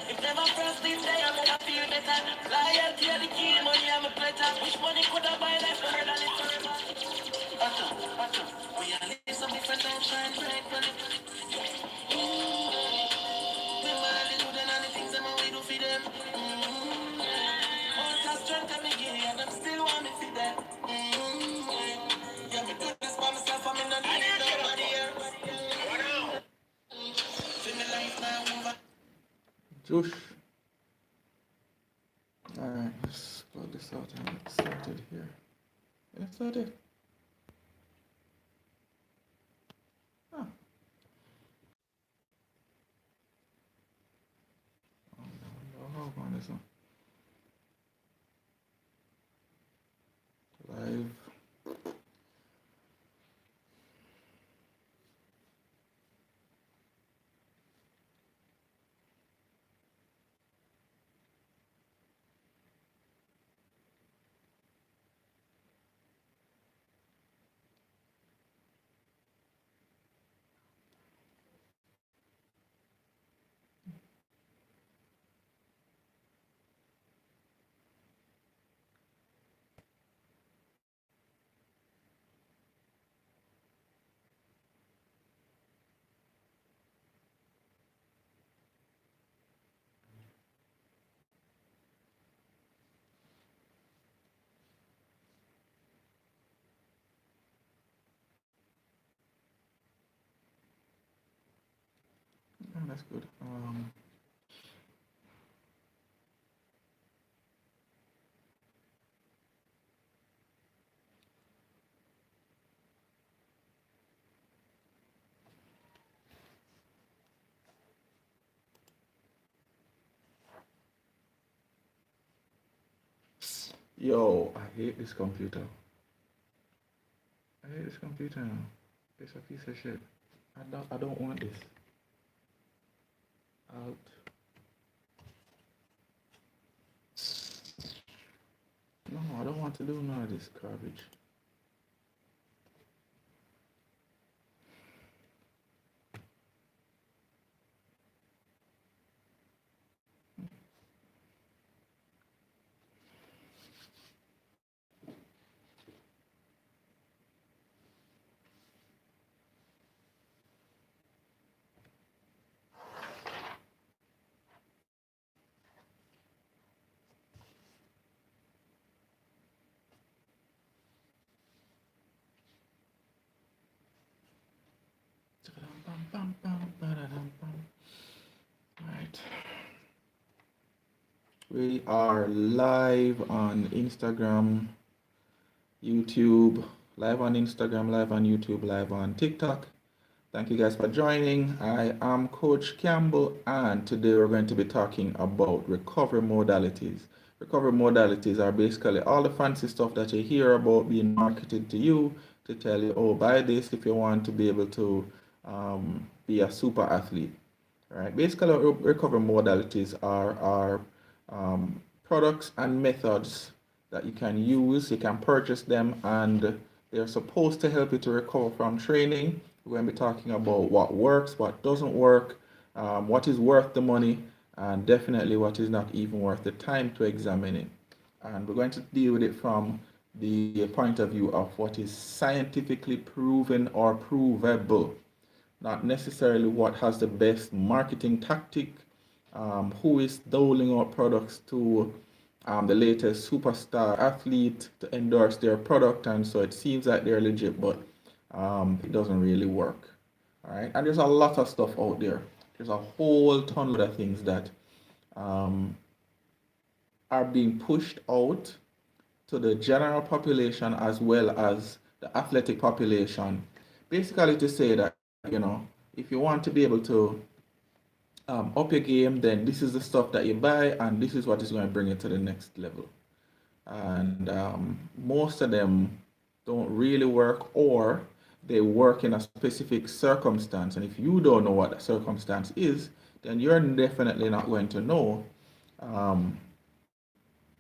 If never first thing day, I'm gonna feel better. Loyalty are the key, money I'm a pleasure. Which money could I buy life for her than it forever? Utter, we are live some different time, shine bright for it. Remember the good and all the things that we do for them. All that strength that me give you, and I'm still want me for them. Yeah, me do this by myself, I'm in the need nobody else. Feel me life now, move on. Josh. Alright, let's plug this out and get started here. Get started. Oh. Oh, on this one. Live. Oh, that's good. Yo, I hate this computer. I hate this computer now. It's a piece of shit. I don't want this. Out. No, I don't want to do none of this garbage. Alright. We are live on Instagram, YouTube, live on Instagram, live on YouTube, live on TikTok. Thank you guys for joining. I am Coach Campbell, and today we're going to be talking about recovery modalities. Recovery modalities are basically all the fancy stuff that you hear about being marketed to you to tell you, oh, buy this if you want to be able to be a super athlete. All right. Basically, recovery modalities are products and methods that you can use. You can purchase them, and they're supposed to help you to recover from training. We're going to be talking about what works, what doesn't work, what is worth the money, and definitely what is not even worth the time to examine it. And we're going to deal with it from the point of view of what is scientifically proven or provable, not necessarily what has the best marketing tactic, who is doling out products to the latest superstar athlete to endorse their product, and so it seems like they're legit, but it doesn't really work. All right, and there's a lot of stuff out there. There's a whole ton of things that are being pushed out to the general population as well as the athletic population, basically to say that, you know, if you want to be able to up your game, then this is the stuff that you buy, and this is what is going to bring it to the next level. And most of them don't really work, or they work in a specific circumstance. And if you don't know what that circumstance is, then you're definitely not going to know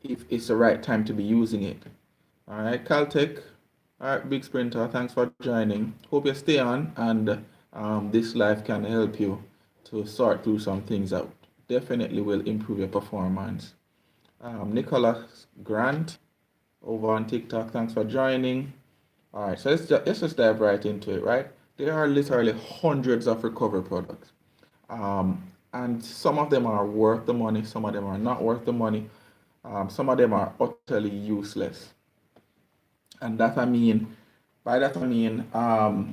if it's the right time to be using it. All right, Caltech. All right, Big Sprinter, thanks for joining. Hope you stay on, and this live can help you to sort through some things out. definitely will improve your performance. Nicholas Grant over on TikTok, thanks for joining. All right, so let's just dive right into it, right? There are literally hundreds of recovery products. And some of them are worth the money, some of them are not worth the money, some of them are utterly useless. And by that I mean,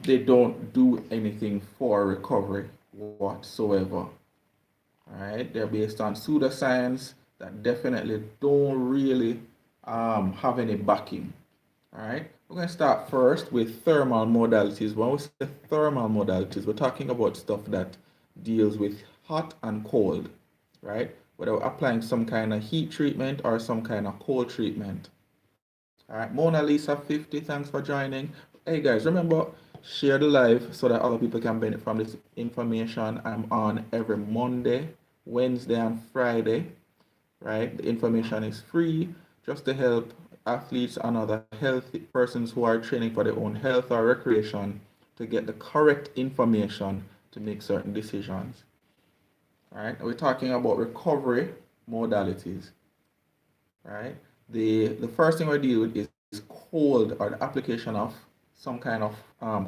they don't do anything for recovery whatsoever. All right, they're based on pseudoscience that definitely don't really have any backing. All right, we're going to start first with thermal modalities. When we say thermal modalities, we're talking about stuff that deals with hot and cold, right? Whether we're applying some kind of heat treatment or some kind of cold treatment. All right, Mona Lisa 50, thanks for joining. Hey guys, remember, share the live so that other people can benefit from this information. I'm on every Monday, Wednesday, and Friday, right? The information is free just to help athletes and other healthy persons who are training for their own health or recreation to get the correct information to make certain decisions. All right, we're talking about recovery modalities, right? The first thing we deal with is cold, or the application of some kind of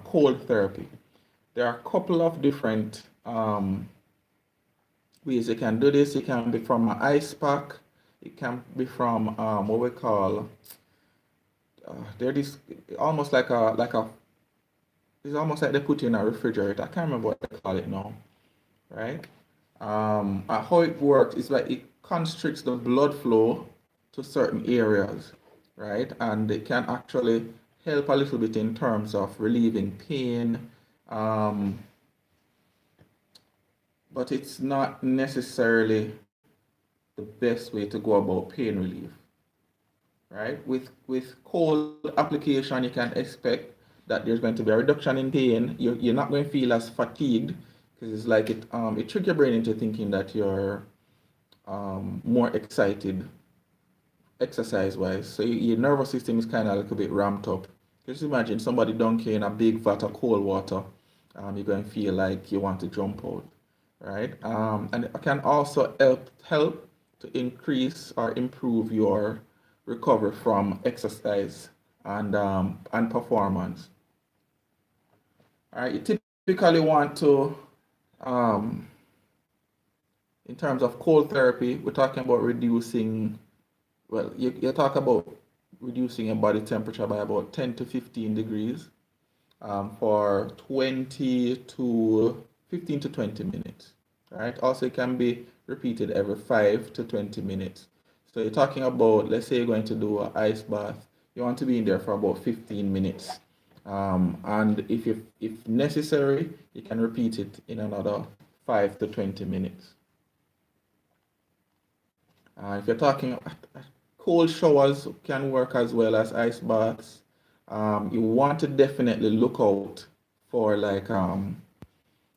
cold therapy. There are a couple of different ways you can do this. It can be from an ice pack. It can be from what we call they're this almost it's almost like they put in a refrigerator. I can't remember what they call it now, right? How it works is like it constricts the blood flow to certain areas, right? And it can actually help a little bit in terms of relieving pain, but it's not necessarily the best way to go about pain relief, right? With cold application, you can expect that there's going to be a reduction in pain. You're not going to feel as fatigued because it's like it tricks your brain into thinking that you're more excited exercise wise. So your nervous system is kind of a little bit ramped up. Just imagine somebody dunking in a big vat of cold water. You're going to feel like you want to jump out, right? And it can also help to increase or improve your recovery from exercise and performance. All right, you typically want to, in terms of cold therapy, we're talking about reducing, well, you talk about reducing your body temperature by about 10 to 15 degrees for 20 to 15 to 20 minutes. Right? Also, it can be repeated every 5 to 20 minutes. So you're talking about, let's say you're going to do an ice bath, you want to be in there for about 15 minutes. And if necessary, you can repeat it in another 5 to 20 minutes. If you're talking cold showers can work as well as ice baths. You want to definitely look out for like what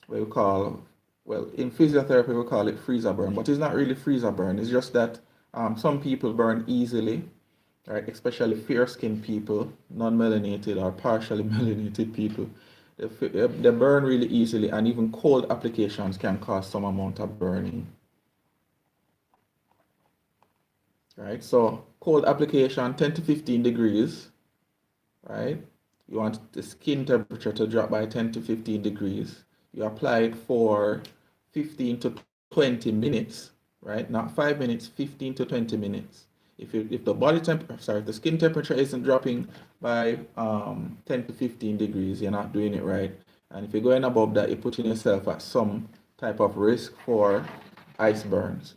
we call, well, in physiotherapy we call it freezer burn, but it's not really freezer burn. It's just that some people burn easily, right? Especially fair-skinned people, non-melanated or partially melanated people. They burn really easily, and even cold applications can cause some amount of burning. Right, so cold application 10 to 15 degrees, right? You want the skin temperature to drop by 10 to 15 degrees. You apply it for 15 to 20 minutes, right? Not 5 minutes, 15 to 20 minutes. If the if the skin temperature isn't dropping by 10 to 15 degrees, you're not doing it right. And if you're going above that, you're putting yourself at some type of risk for ice burns.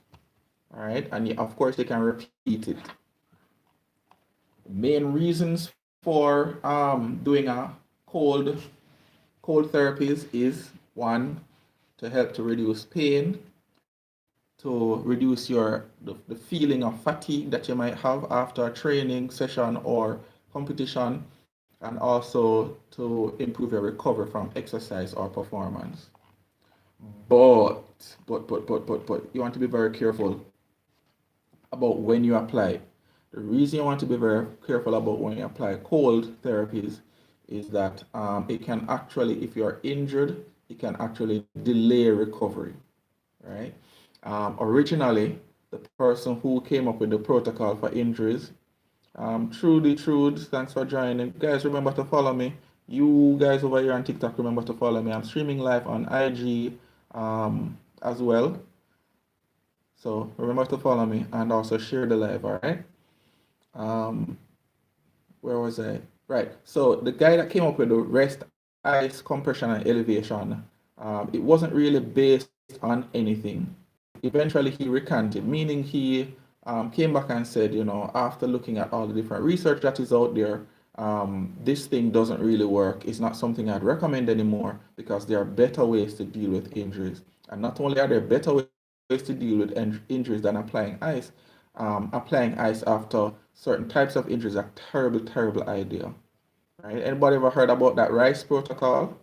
All right, and of course you can repeat it. Main reasons for doing a cold therapies is one, to help to reduce pain, to reduce the feeling of fatigue that you might have after a training session or competition, and also to improve your recovery from exercise or performance. But you want to be very careful about when you apply. The reason you want to be very careful about when you apply cold therapies is that it can actually, if you're injured, it can actually delay recovery, right? Originally, the person who came up with the protocol for injuries. Trudy, thanks for joining. Guys, remember to follow me. You guys over here on TikTok, remember to follow me. I'm streaming live on IG as well. So remember to follow me and also share the live, all right? Where was I? Right. So the guy that came up with the rest, ice, compression, and elevation, it wasn't really based on anything. Eventually, he recanted, meaning he came back and said, after looking at all the different research that is out there, this thing doesn't really work. It's not something I'd recommend anymore because there are better ways to deal with injuries. And not only are there better ways to deal with injuries than applying ice after certain types of injuries are terrible, terrible idea. Right? Anybody ever heard about that RICE protocol?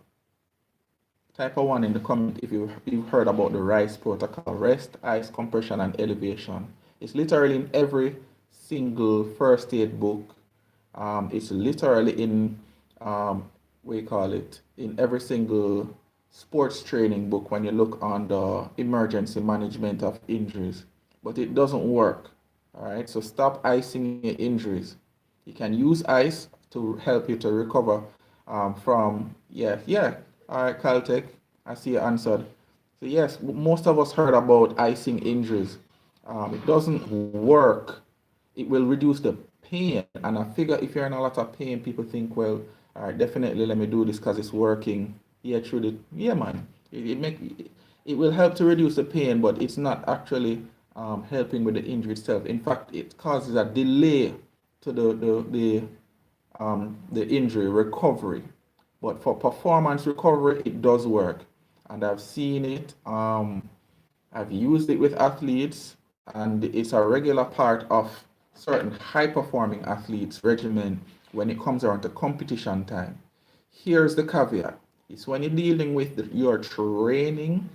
Type a 1 in the comment if you've heard about the RICE protocol: rest, ice, compression, and elevation. It's literally in every single first aid book. It's literally in in every single sports training book when you look on the emergency management of injuries. But it doesn't work. All right, so stop icing your injuries. You can use ice to help you to recover from, yeah. All right, Caltech, I see you answered. So yes, most of us heard about icing injuries. It doesn't work. It will reduce the pain. And I figure if you're in a lot of pain, people think, well, all right, definitely let me do this because it's working. Yeah, truly. Yeah, man. It will help to reduce the pain, but it's not actually helping with the injury itself. In fact, it causes a delay to the injury recovery. But for performance recovery, it does work. And I've seen it. I've used it with athletes, and it's a regular part of certain high-performing athletes' regimen when it comes around to competition time. Here's the caveat. It's when you're dealing with your training.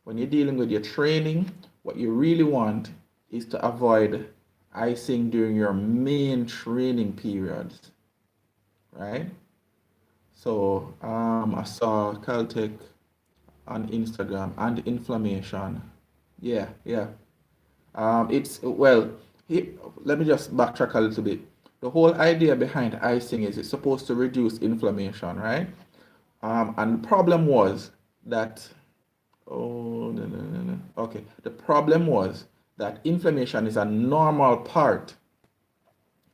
When you're dealing with your training, what you really want is to avoid icing during your main training periods, right? So I saw Caltech on Instagram and inflammation. Yeah. Let me just backtrack a little bit. The whole idea behind icing is it's supposed to reduce inflammation, right? And the problem was that, oh, no. Okay. The problem was that inflammation is a normal part.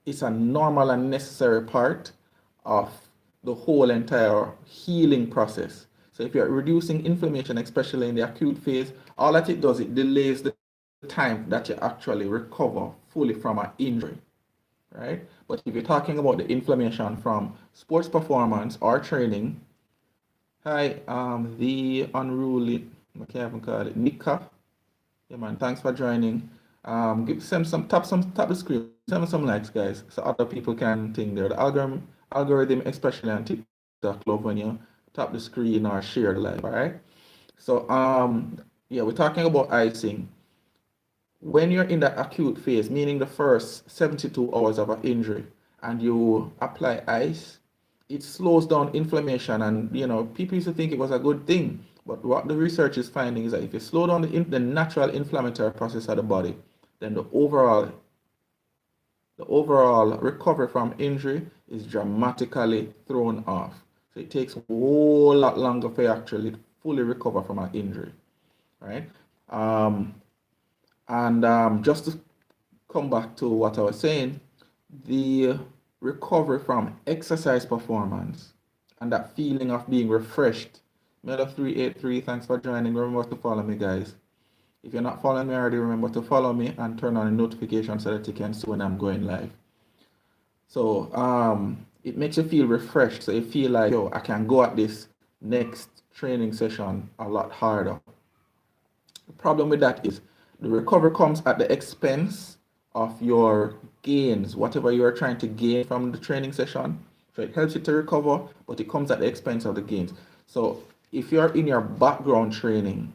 It's a normal and necessary part of the whole entire healing process. So if you're reducing inflammation, especially in the acute phase, all that it does, it delays the time that you actually recover fully from an injury, right? But if you're talking about the inflammation from sports performance or training, hi, the unruly, I can't even call it, Nika. Yeah, man, thanks for joining. Tap the screen, send me some likes, guys, so other people can think there. The algorithm, especially on TikTok, love when you tap the screen or share the live, all right? So, yeah, we're talking about icing. When you're in the acute phase, meaning the first 72 hours of an injury, and you apply ice, it slows down inflammation. And people used to think it was a good thing, but what the research is finding is that if you slow down the natural inflammatory process of the body, then the overall recovery from injury is dramatically thrown off. So it takes a whole lot longer for you actually fully recover from an injury, right? And just to come back to what I was saying, the recovery from exercise performance and that feeling of being refreshed. Melo383, thanks for joining. Remember to follow me, guys. If you're not following me already, remember to follow me and turn on the notification so that you can see when I'm going live. So it makes you feel refreshed. So you feel like, yo, I can go at this next training session a lot harder. The problem with that is the recovery comes at the expense of your gains, whatever you are trying to gain from the training session. So it helps you to recover, but it comes at the expense of the gains. So if you're in your background training,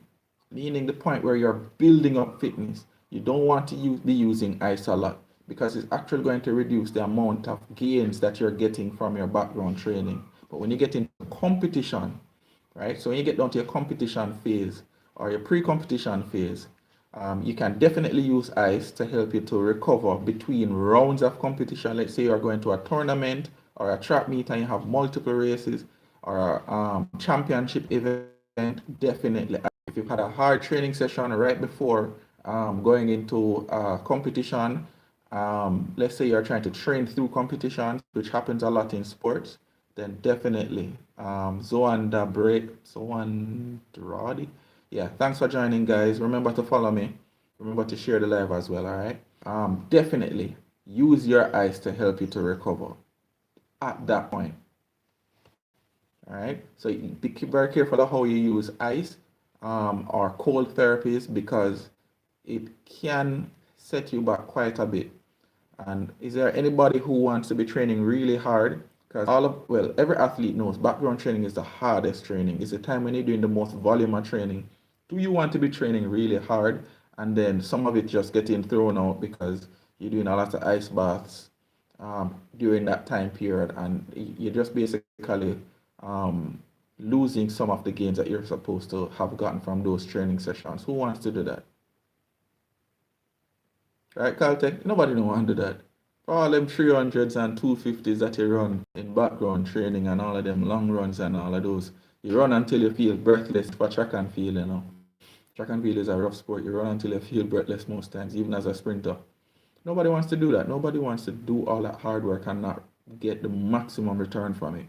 meaning the point where you're building up fitness, you don't want to be using ice a lot because it's actually going to reduce the amount of gains that you're getting from your background training. But when you get into competition, right? So when you get down to your competition phase, or your pre-competition phase, you can definitely use ice to help you to recover between rounds of competition. Let's say you're going to a tournament or a track meet and you have multiple races or a championship event. Definitely, if you've had a hard training session right before going into competition, let's say you're trying to train through competitions, which happens a lot in sports, then definitely Zoandradi. Yeah, thanks for joining, guys. Remember to follow me. Remember to share the live as well, all right? Definitely use your ice to help you to recover at that point, all right? So be very careful of how you use ice or cold therapies because it can set you back quite a bit. And is there anybody who wants to be training really hard? Because every athlete knows background training is the hardest training. It's the time when you're doing the most volume of training. Do you want to be training really hard and then some of it just getting thrown out because you're doing a lot of ice baths during that time period and you're just basically losing some of the gains that you're supposed to have gotten from those training sessions? Who wants to do that? Right, Caltech? Nobody don't want to do that. For all them 300s and 250s that you run in background training and all of them long runs and all of those, you run until you feel breathless for track and field, you know. Track and field is a rough sport. You run until you feel breathless most times, even as a sprinter. Nobody wants to do that. Nobody wants to do all that hard work and not get the maximum return from it.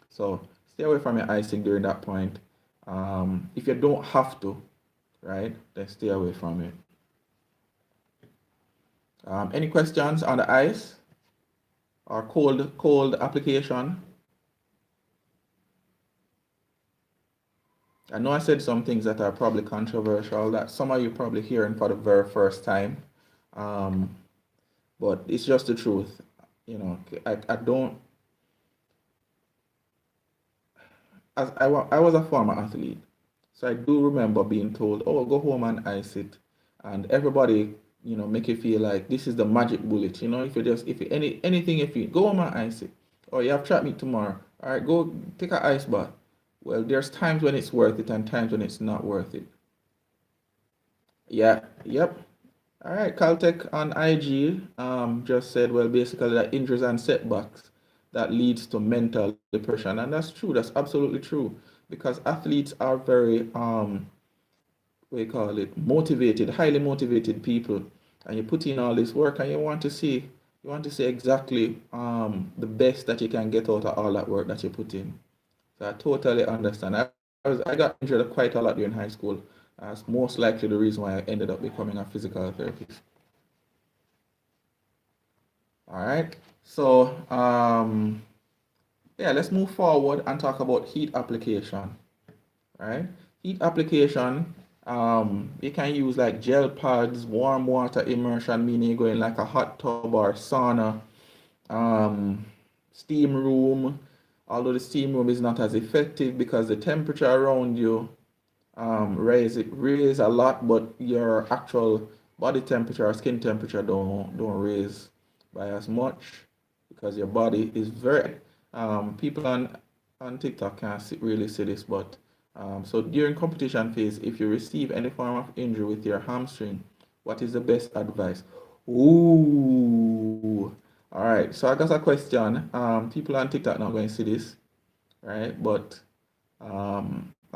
So stay away from your icing during that point. If you don't have to, right, then stay away from it. Any questions on the ice or cold application? I know I said some things that are probably controversial that some of you probably hearing for the very first time, but it's just the truth. You know, I don't. I was a former athlete, so I do remember being told, "Oh, go home and ice it," and everybody, you know, make you feel like this is the magic bullet. You know, if you anything, if you go home and ice it, or you have track meet tomorrow, all right, go take an ice bath. Well, there's times when it's worth it and times when it's not worth it. Yeah, yep. All right, Caltech on IG just said, well, basically that injuries and setbacks that leads to mental depression, and that's true. That's absolutely true because athletes are very we call it motivated, highly motivated people, and you put in all this work and you want to see exactly the best that you can get out of all that work that you put in. So I totally understand. I got injured quite a lot during high school. That's most likely the reason why I ended up becoming a physical therapist. All right. So yeah, let's move forward and talk about heat application. Right? Heat application, you can use like gel pads, warm water immersion, meaning you're going like a hot tub or sauna, um, steam room, although the steam room is not as effective because the temperature around you raise a lot, but your actual body temperature or skin temperature don't raise by as much because your body is very people on TikTok can't really see this, but so during competition phase, if you receive any form of injury with your hamstring, what is the best advice? Ooh, all right. So I got a question. People on TikTok not going to see this, right? But I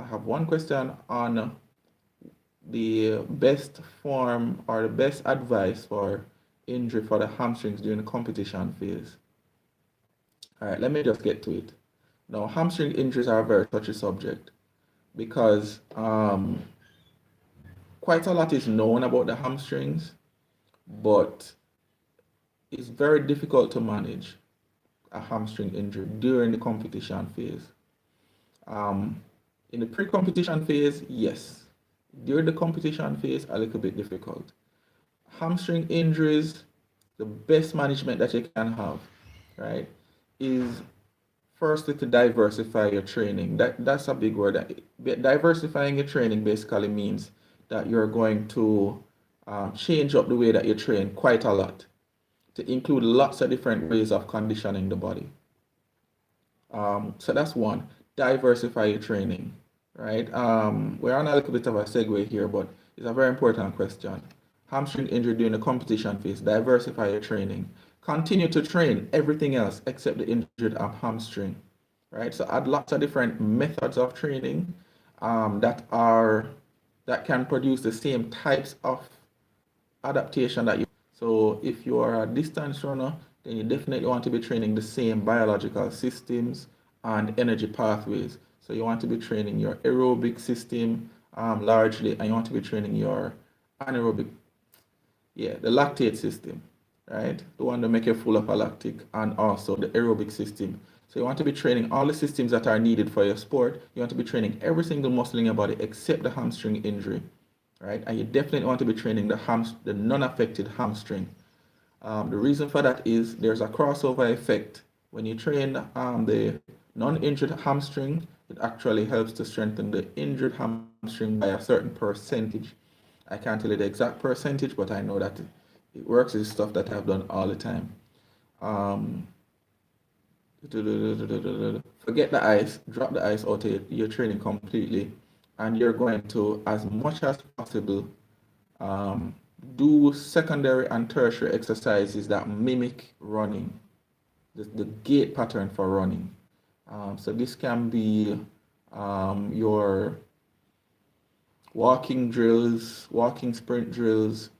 have one question on the best form or the best advice for injury for the hamstrings during the competition phase. All right, let me just get to it. Now, hamstring injuries are a very touchy subject because quite a lot is known about the hamstrings, but it's very difficult to manage a hamstring injury during the competition phase. In the pre-competition phase, yes. During the competition phase, a little bit difficult. Hamstring injuries, the best management that you can have, right, is firstly to diversify your training. That's a big word. Diversifying your training basically means that you're going to change up the way that you train quite a lot to include lots of different ways of conditioning the body. So that's one. Diversify your training. right? We're on a little bit of a segue here, but it's a very important question. Hamstring injury during the competition phase. Diversify your training. Continue to train everything else except the injured hamstring, right? So add lots of different methods of training that can produce the same types of adaptation that you. So if you are a distance runner, then you definitely want to be training the same biological systems and energy pathways. So you want to be training your aerobic system largely, and you want to be training your anaerobic, yeah, the lactate system, right? The one that make you full of a lactic, and also the aerobic system. So you want to be training all the systems that are needed for your sport. You want to be training every single muscle in your body except the hamstring injury, right? And you definitely want to be training the non-affected hamstring. The reason for that is there's a crossover effect. When you train the non-injured hamstring, it actually helps to strengthen the injured hamstring by a certain percentage. I can't tell you the exact percentage, but I know that it works. It's stuff that I've done all the time. Um, Forget the ice, drop the ice out of your training completely, and you're going to, as much as possible, um, do secondary and tertiary exercises that mimic running, the gait pattern for running. So this can be your walking drills, walking sprint drills,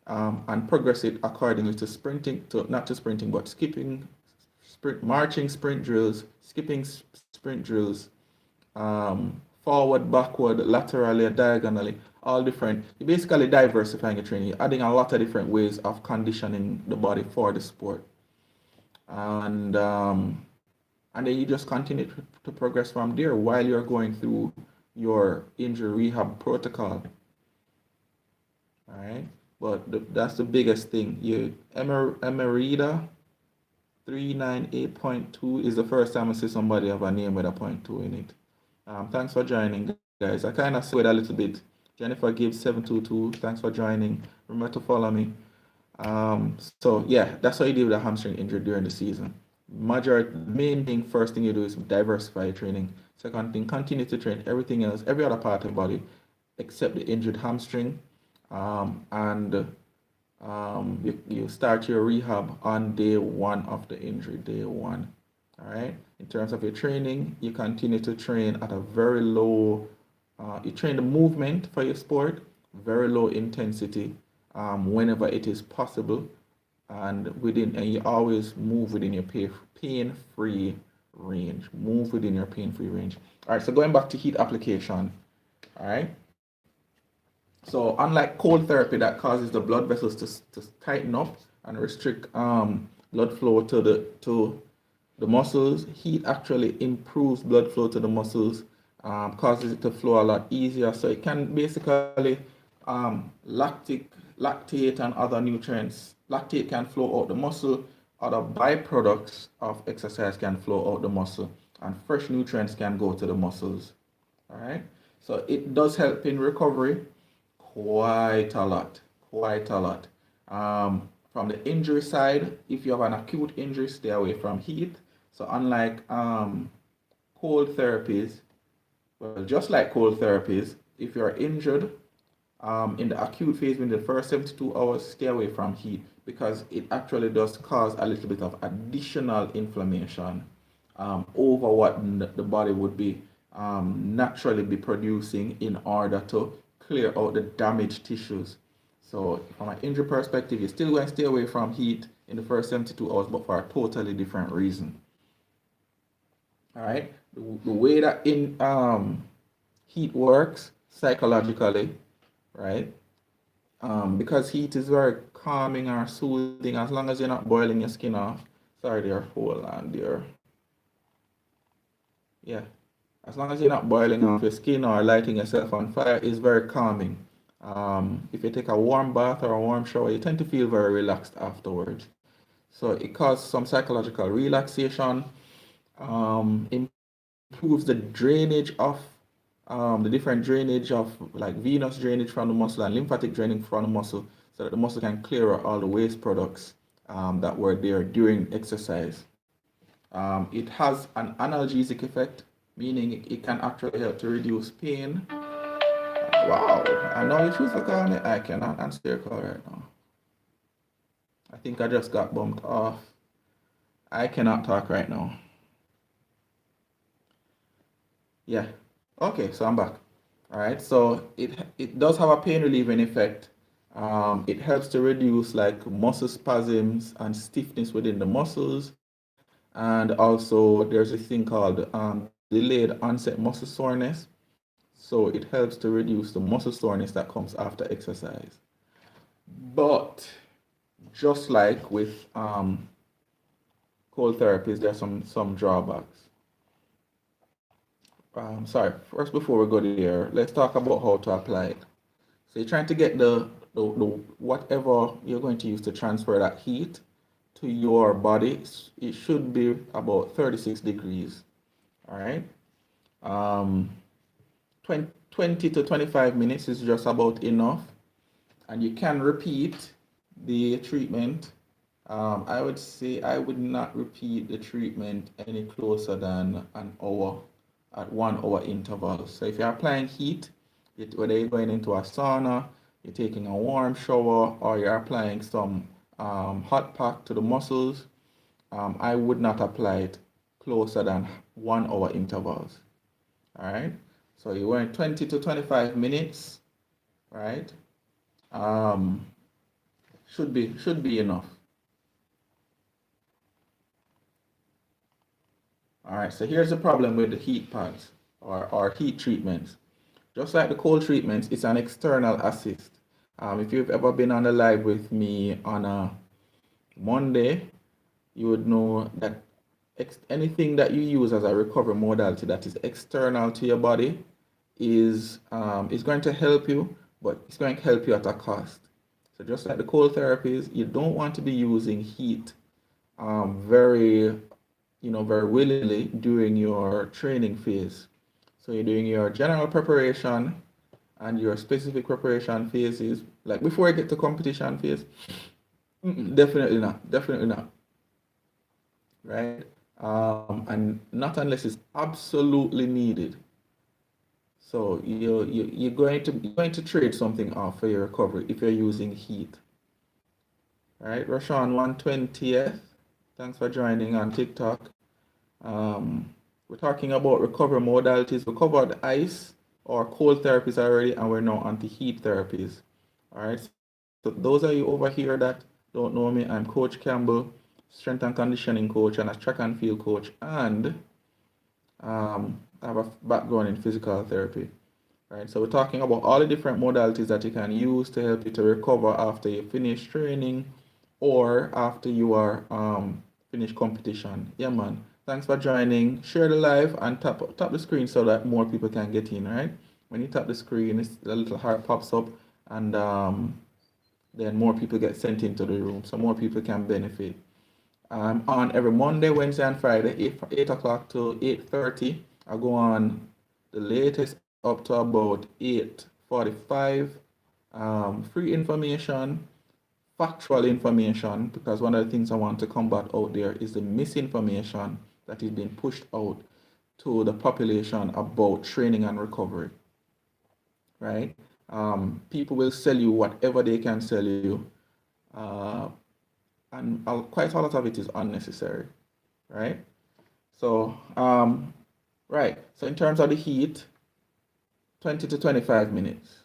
and progress it accordingly to sprinting, to not to sprinting, but skipping, marching sprint drills, skipping sprint drills, forward, backward, laterally, diagonally, all different. You're basically diversifying your training, you're adding a lot of different ways of conditioning the body for the sport. And then you just continue to progress from there while you're going through your injury rehab protocol. All right, but that's the biggest thing. Emerita 398.2 is the first time I see somebody have a name with a point two in it. Thanks for joining, guys. I kind of swayed a little bit. Jennifer Gibbs 722, thanks for joining. Remember to follow me. So yeah, that's what you do with a hamstring injury during the season. Main thing, first thing you do is diversify your training. Second thing, continue to train everything else, every other part of the body, except the injured hamstring. And you start your rehab on day one of the injury, day one. All right. In terms of your training, you continue to train at a very low. You train the movement for your sport, very low intensity, whenever it is possible, and you always move within your pain-free range. Move within your pain-free range. All right. So going back to heat application. All right. So unlike cold therapy that causes the blood vessels to tighten up and restrict blood flow to the muscles, heat actually improves blood flow to the muscles, causes it to flow a lot easier. So it can basically lactate and other nutrients. Lactate can flow out the muscle. Other byproducts of exercise can flow out the muscle, and fresh nutrients can go to the muscles. All right. So it does help in recovery quite a lot, quite a lot. From the injury side, if you have an acute injury, stay away from heat. So unlike cold therapies, well, just like cold therapies, if you're injured in the acute phase within the first 72 hours, stay away from heat because it actually does cause a little bit of additional inflammation over what the body would be naturally be producing in order to clear out the damaged tissues. So from an injury perspective, you're still going to stay away from heat in the first 72 hours, but for a totally different reason. All right. The way that heat works psychologically, right? Because heat is very calming or soothing as long as you're not boiling your skin off. Sorry there, hold on there. Yeah. As long as you're not boiling off your skin or lighting yourself on fire, it's very calming. If you take a warm bath or a warm shower, you tend to feel very relaxed afterwards. So it causes some psychological relaxation, improves the drainage of the different drainage of like venous drainage from the muscle and lymphatic drainage from the muscle so that the muscle can clear out all the waste products that were there during exercise. It has an analgesic effect, meaning it can actually help to reduce pain. Wow, I know you choose to call me. I cannot answer your call right now. I think I just got bumped off. I cannot talk right now. Yeah. Okay, so I'm back. All right. So it does have a pain relieving effect. It helps to reduce like muscle spasms and stiffness within the muscles. And also there's a thing called delayed onset muscle soreness. So it helps to reduce the muscle soreness that comes after exercise. But just like with cold therapies, there are some drawbacks. Sorry, first before we go there, let's talk about how to apply it. So you're trying to get the whatever you're going to use to transfer that heat to your body. It should be about 36 degrees. All right. Um, 20 to 25 minutes is just about enough. And you can repeat the treatment. I would say I would not repeat the treatment any closer than an hour at 1 hour intervals. So if you're applying heat, whether you're going into a sauna, you're taking a warm shower, or you're applying some hot pack to the muscles, I would not apply it closer than 1 hour intervals. All right. So you're going 20 to 25 minutes, right? Um, should be enough. All right, so here's the problem with the heat pads or heat treatments. Just like the cold treatments, it's an external assist. If you've ever been on the live with me on a Monday, you would know that anything that you use as a recovery modality that is external to your body is going to help you, but it's going to help you at a cost. So just like the cold therapies, you don't want to be using heat very very willingly during your training phase. So you're doing your general preparation and your specific preparation phases, like before you get to competition phase. Definitely not. Definitely not. Right? And not unless it's absolutely needed. So you're going to trade something off for your recovery if you're using heat. All right, Rashawn 120th. Thanks for joining on TikTok. We're talking about recovery modalities. We covered ice or cold therapies already, and we're now on to heat therapies. All right. So those of you over here that don't know me, I'm Coach Campbell, strength and conditioning coach and a track and field coach, and I have a background in physical therapy. Right. So we're talking about all the different modalities that you can use to help you to recover after you finish training or after you are finish competition. Yeah, man. Thanks for joining. Share the live and tap the screen so that more people can get in, right? When you tap the screen, a little heart pops up, and then more people get sent into the room, so more people can benefit. I'm on every Monday, Wednesday, and Friday, 8 o'clock to 8:30. I go on the latest up to about 8:45. Free information, factual information, because one of the things I want to combat out there is the misinformation that is being pushed out to the population about training and recovery, right? People will sell you whatever they can sell you, uh, and quite a lot of it is unnecessary, right? So, right. So in terms of the heat, 20 to 25 minutes,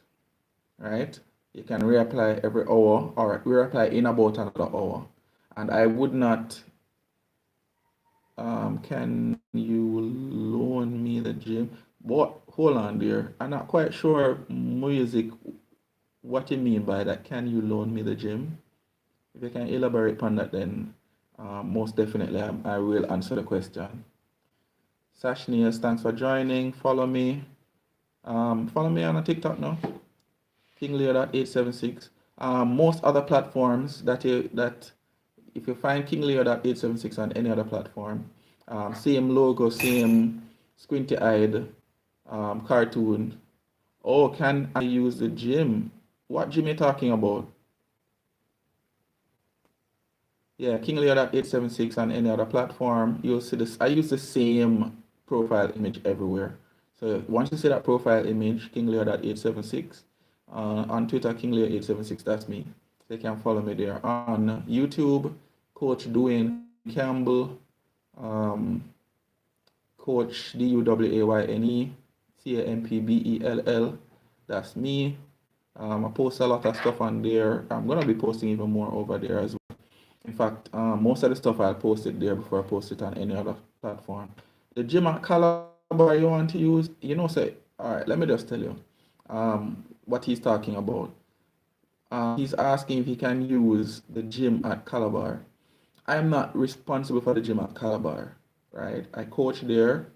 right? You can reapply every hour or reapply in about another hour. And I would not, can you loan me the gym? What, hold on there. I'm not quite sure, music, what you mean by that. Can you loan me the gym? If you can elaborate on that, then most definitely I will answer the question. Sashnias, thanks for joining. Follow me on a TikTok now. KingLeo.876. Most other platforms that if you find KingLeo.876 on any other platform, same logo, same squinty-eyed cartoon. Oh, can I use the gym? What gym are you talking about? Yeah, KingLeo.876 on any other platform. You'll see this. I use the same profile image everywhere. So once you see that profile image, KingLeo.876, on Twitter, KingLeo876, that's me. They can follow me there. On YouTube, Coach DuWayne Campbell, um, Coach DuWayne Campbell. That's me. I post a lot of stuff on there. I'm gonna be posting even more over there as well. In fact, most of the stuff I'll post it there before I post it on any other platform. The gym at Calabar you want to use, say, all right, let me just tell you what he's talking about. He's asking if he can use the gym at Calabar. I'm not responsible for the gym at Calabar, right? I coach there.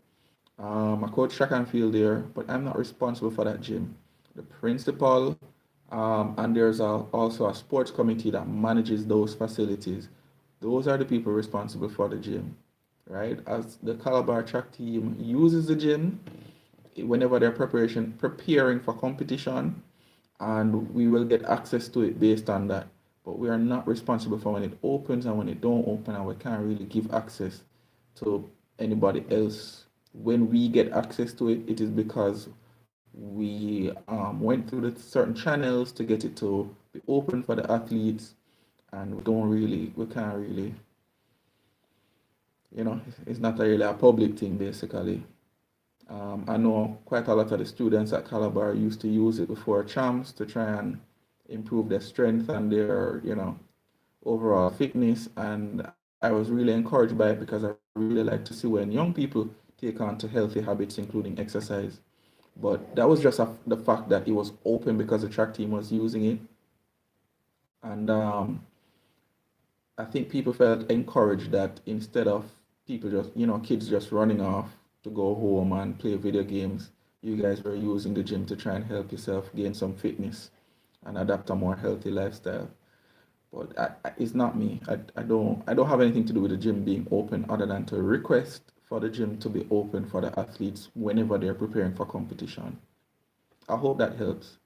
I coach track and field there, but I'm not responsible for that gym. The principal, and there's also a sports committee that manages those facilities. Those are the people responsible for the gym, right? As the Calabar track team uses the gym whenever they're preparing for competition, and we will get access to it based on that. But we are not responsible for when it opens and when it don't open, and we can't really give access to anybody else. When we get access to it, it is because we went through the certain channels to get it to be open for the athletes, and we can't really, it's not really a public thing basically. I know quite a lot of the students at Calabar used to use it before champs to try and improve their strength and their, overall fitness. And I was really encouraged by it because I really like to see when young people take on to healthy habits, including exercise. But that was just the fact that it was open because the track team was using it. And I think people felt encouraged that instead of people just, kids just running off to go home and play video games, you guys were using the gym to try and help yourself gain some fitness and adapt a more healthy lifestyle. But it's not me. I don't have anything to do with the gym being open other than to request for the gym to be open for the athletes whenever they're preparing for competition. I hope that helps.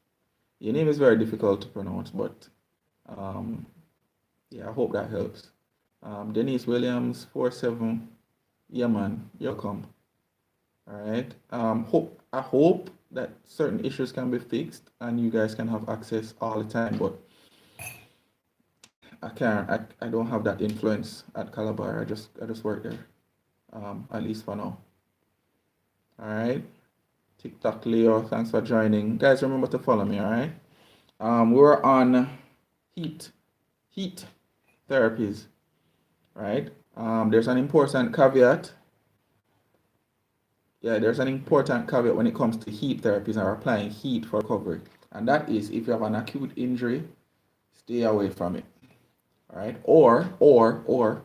Your name is very difficult to pronounce, but um, yeah, I hope that helps. Denise Williams, 47. Yeah, man, you're welcome. All right. I hope that certain issues can be fixed and you guys can have access all the time, but I can't. I don't have that influence at Calabar. I just work there. At least for now. All right. TikTok Leo, thanks for joining. Guys, remember to follow me. All right. We're on heat heat therapies. Right. There's an important caveat. Yeah, there's an important caveat when it comes to heat therapies and applying heat for recovery, and that is if you have an acute injury, stay away from it. All right. Or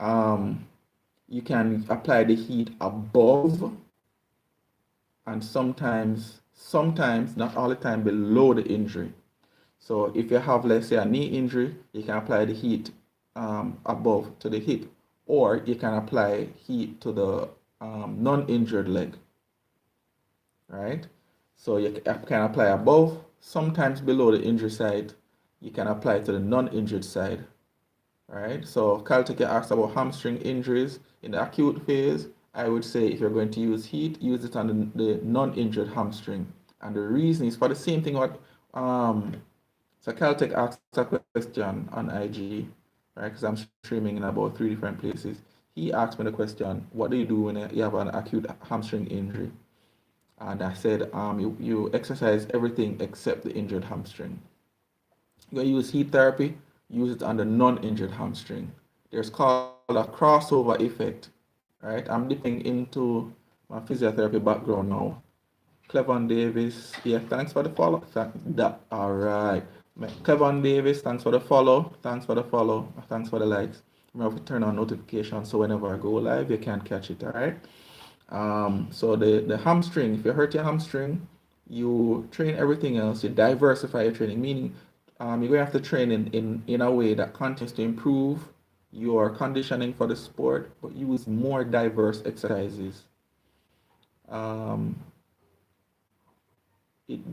um, you can apply the heat above and sometimes, not all the time, below the injury. So if you have, let's say, a knee injury, you can apply the heat above to the hip, or you can apply heat to the non-injured leg, right? So you can apply above, sometimes below the injured side. You can apply to the non-injured side, right? So Caltech asked about hamstring injuries in the acute phase. I would say if you're going to use heat, use it on the non-injured hamstring. And the reason is for the same thing what so Caltech asked a question on IG, right? Because I'm streaming in about 3 different places. He asked me the question, what do you do when you have an acute hamstring injury? And I said, you exercise everything except the injured hamstring. You're going to use heat therapy, use it on the non-injured hamstring. There's called a crossover effect, right? I'm dipping into my physiotherapy background now. Clevon Davis, yeah, thanks for the follow. All right. Clevon Davis, thanks for the follow. Thanks for the follow. Thanks for the likes. Remember to turn on notifications so whenever I go live, you can catch it, all right? So the hamstring, if you hurt your hamstring, you train everything else, you diversify your training, meaning you're going to have to train in a way that continues to improve your conditioning for the sport, but use more diverse exercises.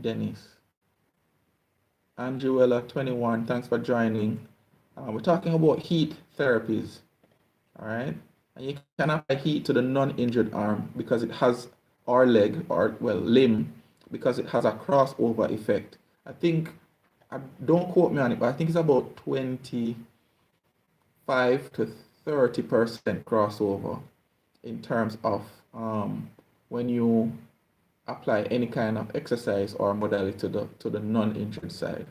Dennis. Angela 21, thanks for joining. We're talking about heat therapies, all right? And you can apply heat to the non-injured arm because it has, or leg, or well, limb, because it has a crossover effect. I think, don't quote me on it, but I think it's about 25 to 30% crossover in terms of when you apply any kind of exercise or modality to the non-injured side.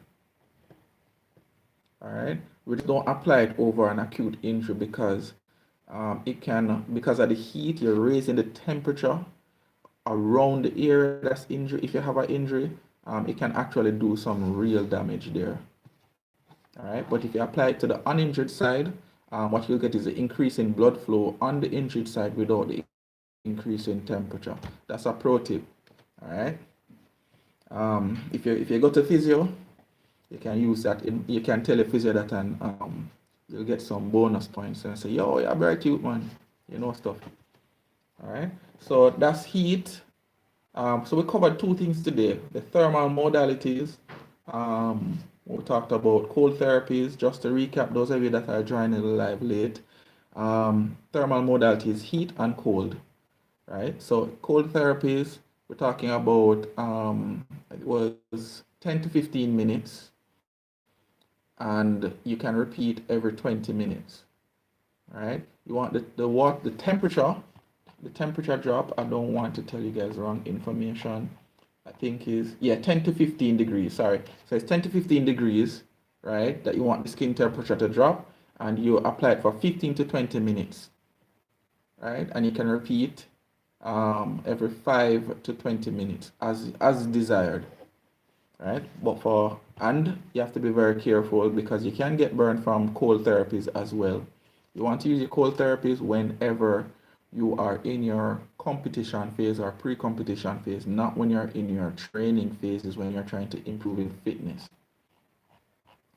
All right, we just don't apply it over an acute injury because because of the heat, you're raising the temperature around the area that's injured. If you have an injury, it can actually do some real damage there. All right, but if you apply it to the uninjured side, what you'll get is an increase in blood flow on the injured side without the increase in temperature. That's a pro tip. All right. If you go to physio, you can use that. You can tell a physio that, and you'll get some bonus points and say, "Yo, you're bright, youth, man. You know stuff." All right. So that's heat. So we covered two things today: the thermal modalities. We talked about cold therapies. Just to recap, those of you that are joining the live late, thermal modalities, heat and cold. Right. So cold therapies, we're talking about it was 10 to 15 minutes, and you can repeat every 20 minutes. Right. You want the temperature drop. I don't want to tell you guys wrong information. I think is 10 to 15 degrees. Sorry. So it's 10 to 15 degrees, right? That you want the skin temperature to drop, and you apply it for 15 to 20 minutes, right? And you can repeat every 5 to 20 minutes as desired, right? And you have to be very careful because you can get burned from cold therapies as well. You want to use your cold therapies whenever you are in your competition phase or pre-competition phase, not when you're in your training phases, when you're trying to improve in fitness.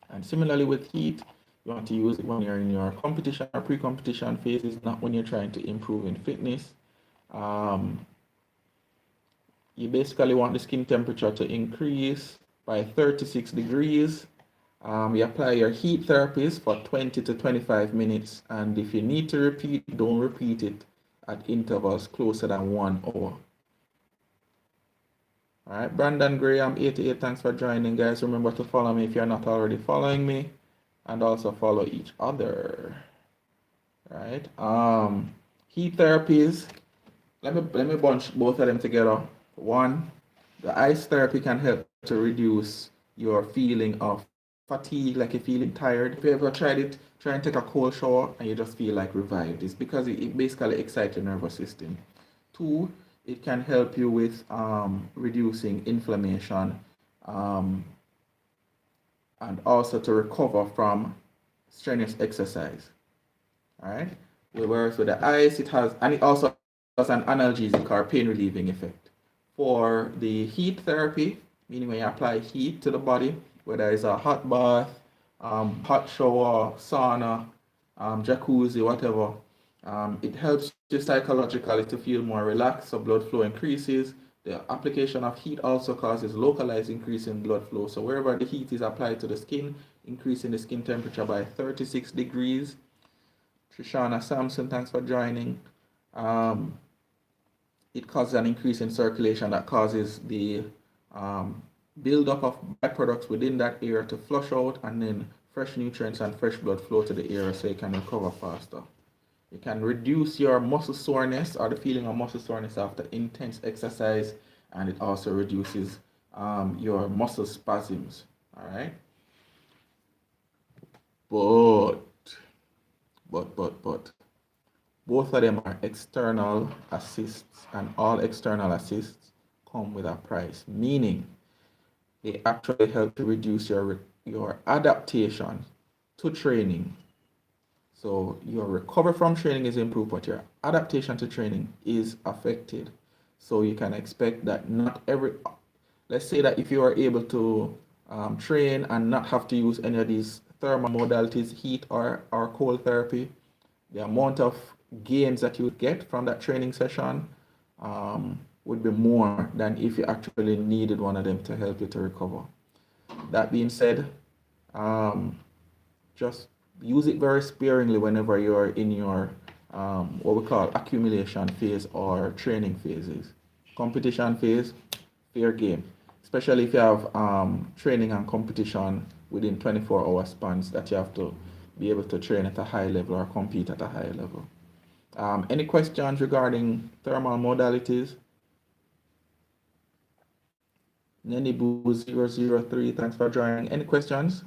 And similarly with heat, you want to use it when you're in your competition or pre-competition phases, not when you're trying to improve in fitness. You basically want the skin temperature to increase by 36 degrees. You apply your heat therapies for 20 to 25 minutes, and if you need to repeat, don't repeat it at intervals closer than 1 hour. All right, Brandon Graham 88, thanks for joining, guys. Remember to follow me if you're not already following me, and also follow each other. Right. Heat therapies. Let me bunch both of them together. One, the ice therapy can help to reduce your feeling of fatigue, like you're feeling tired. If you ever tried it, try and take a cold shower and you just feel like revived. It's because it basically excites your nervous system. Two, it can help you with reducing inflammation and also to recover from strenuous exercise. All right. Whereas with the ice, it also has an analgesic or pain relieving effect. For the heat therapy, meaning when you apply heat to the body, whether it's a hot bath, hot shower, sauna, jacuzzi, whatever, it helps you psychologically to feel more relaxed, so blood flow increases. The application of heat also causes localized increase in blood flow. So wherever the heat is applied to the skin, increasing the skin temperature by 36 degrees. Trishana Sampson, thanks for joining. It causes an increase in circulation that causes the buildup of byproducts within that area to flush out, and then fresh nutrients and fresh blood flow to the area so you can recover faster. It can reduce your muscle soreness or the feeling of muscle soreness after intense exercise, and it also reduces your muscle spasms. All right. But both of them are external assists, and all external assists come with a price, meaning they actually help to reduce your adaptation to training. So your recovery from training is improved, but your adaptation to training is affected. So you can expect that let's say that if you are able to train and not have to use any of these thermal modalities, heat or cold therapy, the amount of gains that you would get from that training session would be more than if you actually needed one of them to help you to recover. That being said, just use it very sparingly whenever you're in your what we call accumulation phase or training phases. Competition phase, fair game, especially if you have training and competition within 24-hour spans that you have to be able to train at a high level or compete at a high level. Any questions regarding thermal modalities? Nenibu003, thanks for joining. Any questions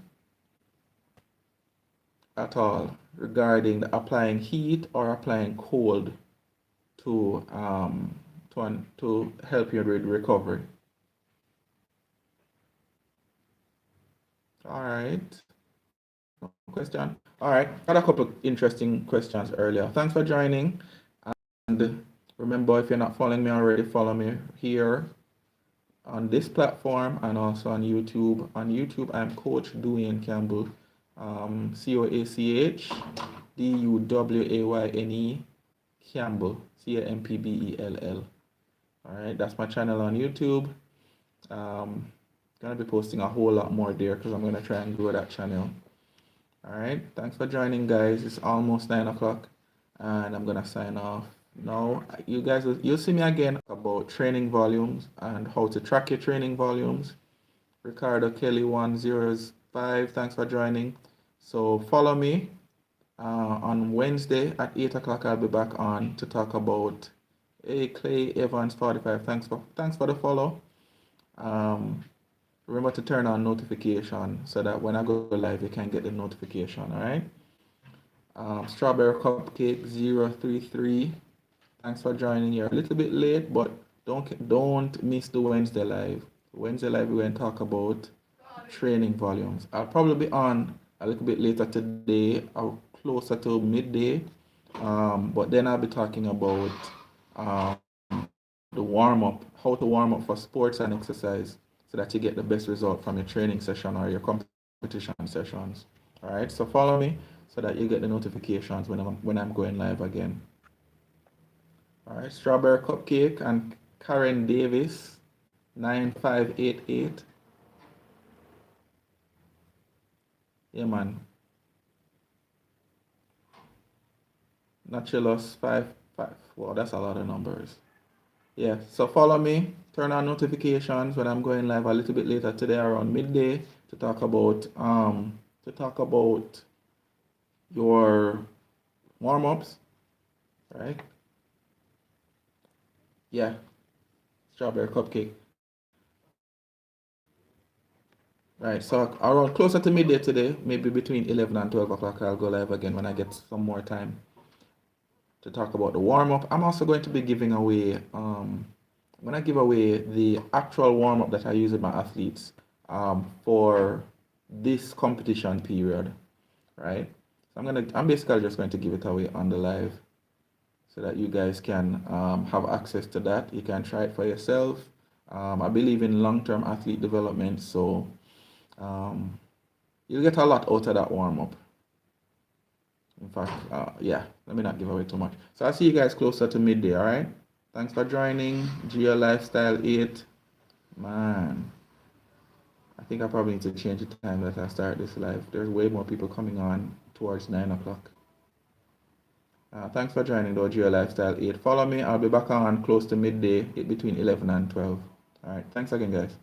at all regarding the applying heat or applying cold to help you with recovery? All right. No question. All right. Got a couple of interesting questions earlier. Thanks for joining. And remember, if you're not following me already, follow me here on this platform and also on YouTube. On YouTube, I'm Coach DuWayne Campbell, CoachDuWayne Campbell, Campbell. All right, that's my channel on YouTube. Gonna be posting a whole lot more there because I'm gonna try and grow that channel. All right, thanks for joining, guys. It's almost 9 o'clock, and I'm gonna sign off. Now, you guys, you'll see me again about training volumes and how to track your training volumes. Ricardo Kelly 105, thanks for joining. So follow me on Wednesday at 8 o'clock. I'll be back on to talk about Clay Evans 45. Thanks for the follow. Remember to turn on notification so that when I go live, you can get the notification. All right. Strawberry Cupcake 033. Thanks for joining. You're a little bit late, but don't miss the Wednesday live. Wednesday live, we're going to talk about training volumes. I'll probably be on a little bit later today, or closer to midday. But then I'll be talking about the warm-up, how to warm up for sports and exercise so that you get the best result from your training session or your competition sessions. All right, so follow me so that you get the notifications when I'm going live again. All right, Strawberry Cupcake and Karen Davis 9588. Yeah, man. Nachilus 55. Wow, that's a lot of numbers. Yeah, so follow me, turn on notifications when I'm going live a little bit later today around midday to talk about your warm-ups, right? Yeah, Strawberry Cupcake. Right, so around closer to midday today, maybe between 11 and 12 o'clock, I'll go live again when I get some more time to talk about the warm-up. I'm also going to be giving away, when I give away the actual warm-up that I use with my athletes for this competition period, right? So I'm basically just going to give it away on the live so that you guys can have access to that. You can try it for yourself. I believe in long-term athlete development, so you'll get a lot out of that warm-up. In fact, yeah, let me not give away too much. So I'll see you guys closer to midday, all right? Thanks for joining. Geo Lifestyle 8. Man, I think I probably need to change the time that I start this live. There's way more people coming on towards 9 o'clock. Thanks for joining, though, Geo Lifestyle 8. Follow me. I'll be back on close to midday, between 11 and 12. All right. Thanks again, guys.